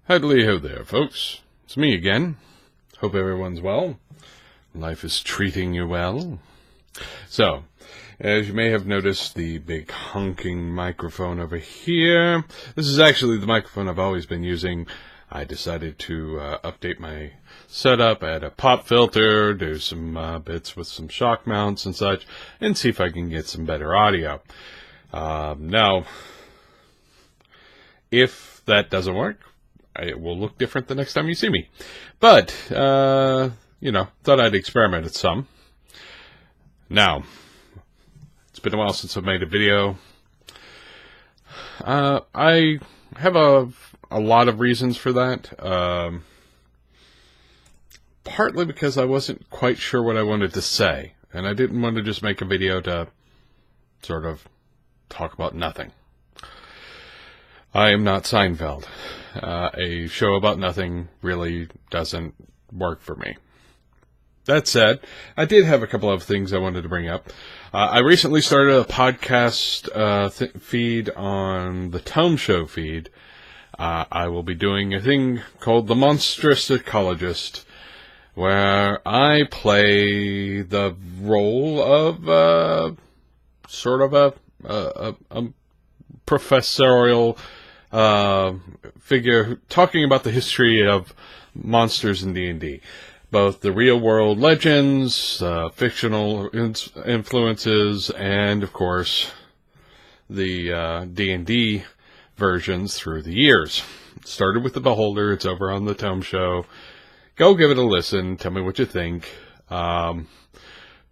Hello there, folks. It's me again. Hope everyone's well. Life is treating you well. So, as you may have noticed, the big honking microphone over here. This is actually the microphone I've always been using. I decided to update my setup, add a pop filter, do some bits with some shock mounts and such, and see if I can get some better audio. Now, if that doesn't work, it will look different the next time you see me. But, thought I'd experiment at some. Now, it's been a while since I've made a video. I have a lot of reasons for that. Partly because I wasn't quite sure what I wanted to say. And I didn't want to just make a video to sort of talk about nothing. I am not Seinfeld. A show about nothing really doesn't work for me. That said, I did have a couple of things I wanted to bring up. I recently started a podcast feed on the Tome Show feed. I will be doing a thing called The Monstrous Ecologist, where I play the role of sort of a professorial figure talking about the history of monsters in D&D. Both the real-world legends, fictional influences, and, of course, the D&D versions through the years. It started with The Beholder. It's over on the Tome Show. Go give it a listen. Tell me what you think. Part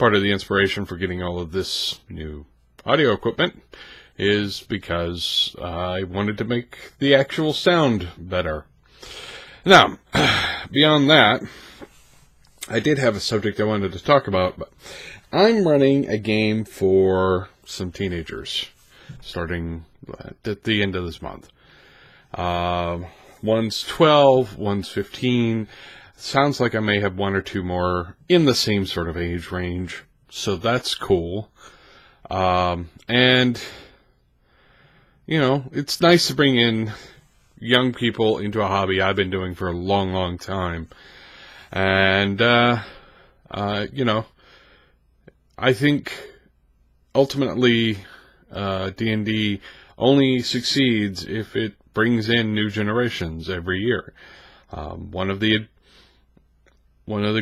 of the inspiration for getting all of this new audio equipment is because I wanted to make the actual sound better. Now, beyond that, I did have a subject I wanted to talk about, but I'm running a game for some teenagers, starting at the end of this month. One's 12, one's 15. Sounds like I may have one or two more in the same sort of age range, so that's cool. And it's nice to bring in young people into a hobby I've been doing for a long, long time. And, I think ultimately D&D only succeeds if it brings in new generations every year. One of the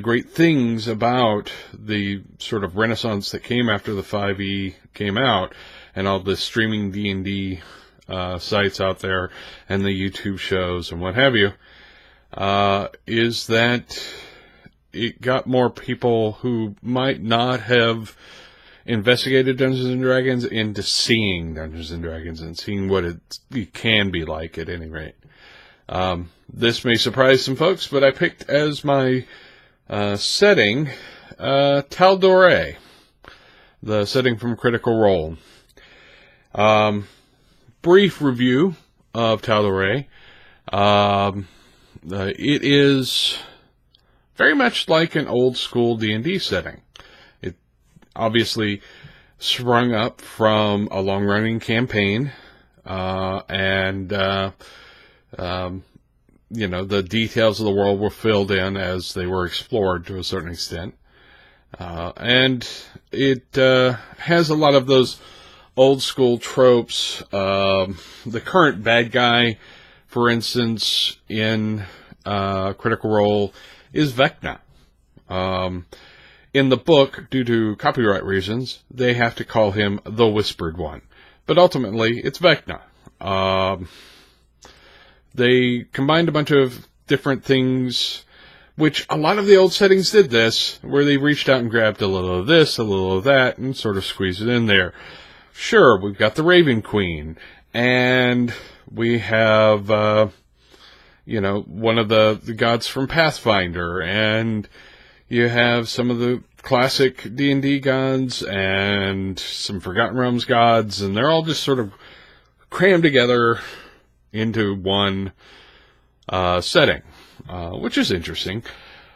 great things about the sort of renaissance that came after the 5e came out, and all the streaming D&D sites out there, and the YouTube shows, and what have you, is that it got more people who might not have investigated Dungeons & Dragons into seeing Dungeons & Dragons and seeing what it can be like at any rate. This may surprise some folks, but I picked as my setting Tal Dorei, the setting from Critical Role. Brief review of Tal Dorei. It is very much like an old school D&D setting. It obviously sprung up from a long running campaign, and the details of the world were filled in as they were explored to a certain extent. And it has a lot of those old school tropes. The current bad guy, for instance, in Critical Role is Vecna. In the book, due to copyright reasons, they have to call him the Whispered One. But ultimately, it's Vecna. They combined a bunch of different things, which a lot of the old settings did this, where they reached out and grabbed a little of this, a little of that, and sort of squeezed it in there. Sure, we've got the Raven Queen, and we have, one of the gods from Pathfinder, and you have some of the classic D&D gods, and some Forgotten Realms gods, and they're all just sort of crammed together into one setting, which is interesting.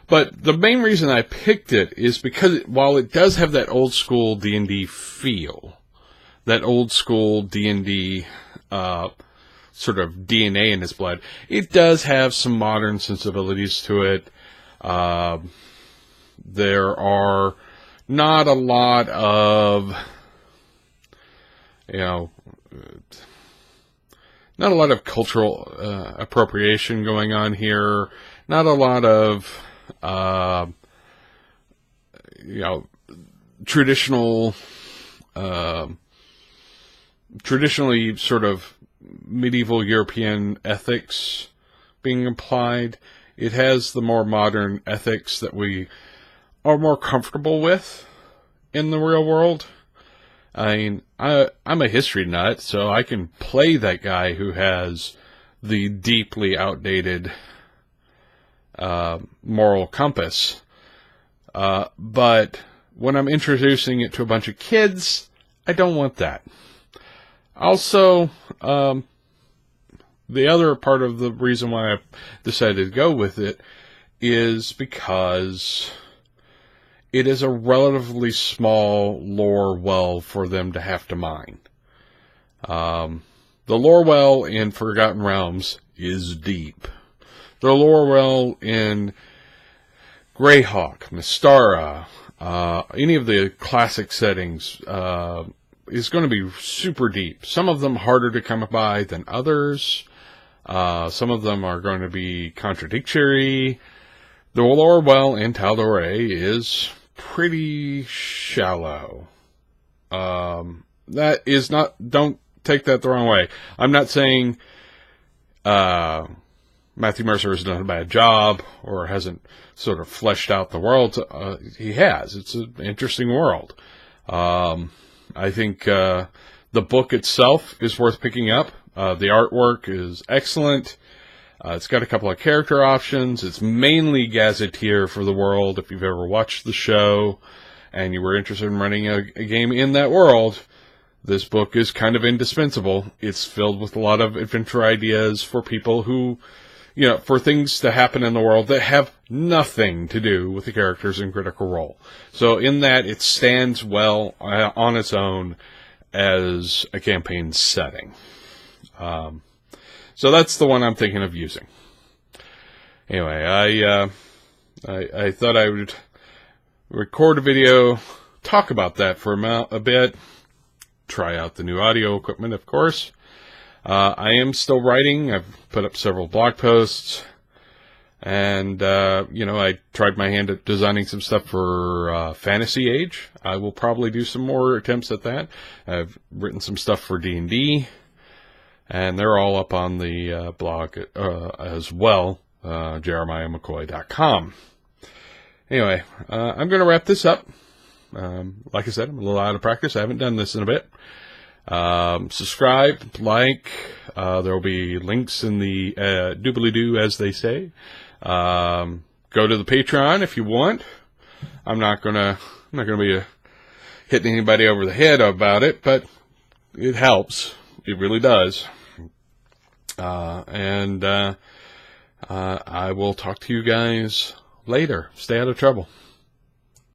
But the main reason I picked it is because while it does have that old school D&D feel, that old school D&D sort of DNA in his blood. It does have some modern sensibilities to it. There are not a lot of, not a lot of cultural appropriation going on here. Not a lot of, traditionally sort of medieval European ethics being applied. It has the more modern ethics that we are more comfortable with in the real world. I mean, I'm a history nut, so I can play that guy who has the deeply outdated moral compass. But when I'm introducing it to a bunch of kids, I don't want that. Also, the other part of the reason why I decided to go with it is because it is a relatively small lore well for them to have to mine. The lore well in Forgotten Realms is deep. The lore well in Greyhawk, Mystara, any of the classic settings is going to be super deep. Some of them harder to come by than others. Some of them are going to be contradictory. The lore well in Tal Dorei is pretty shallow. That is not, don't take that the wrong way. I'm not saying Matthew Mercer has done a bad job or hasn't sort of fleshed out the world. He has. It's an interesting world. I think the book itself is worth picking up. The artwork is excellent. It's got a couple of character options. It's mainly gazetteer for the world. If you've ever watched the show and you were interested in running a game in that world, this book is kind of indispensable. It's filled with a lot of adventure ideas for people who, for things to happen in the world that have nothing to do with the characters in Critical Role. So in that, it stands well on its own as a campaign setting. So that's the one I'm thinking of using. Anyway, I thought I would record a video, talk about that for a bit, try out the new audio equipment, of course. I am still writing. I've put up several blog posts, and I tried my hand at designing some stuff for Fantasy Age. I will probably do some more attempts at that. I've written some stuff for D&D. And they're all up on the blog as well, jeremiahmccoy.com. Anyway, I'm going to wrap this up. Like I said, I'm a little out of practice. I haven't done this in a bit. Subscribe, like. There will be links in the doobly-doo, as they say. Go to the Patreon if you want. I'm not gonna be hitting anybody over the head about it, but it helps. It really does. I will talk to you guys later. Stay out of trouble.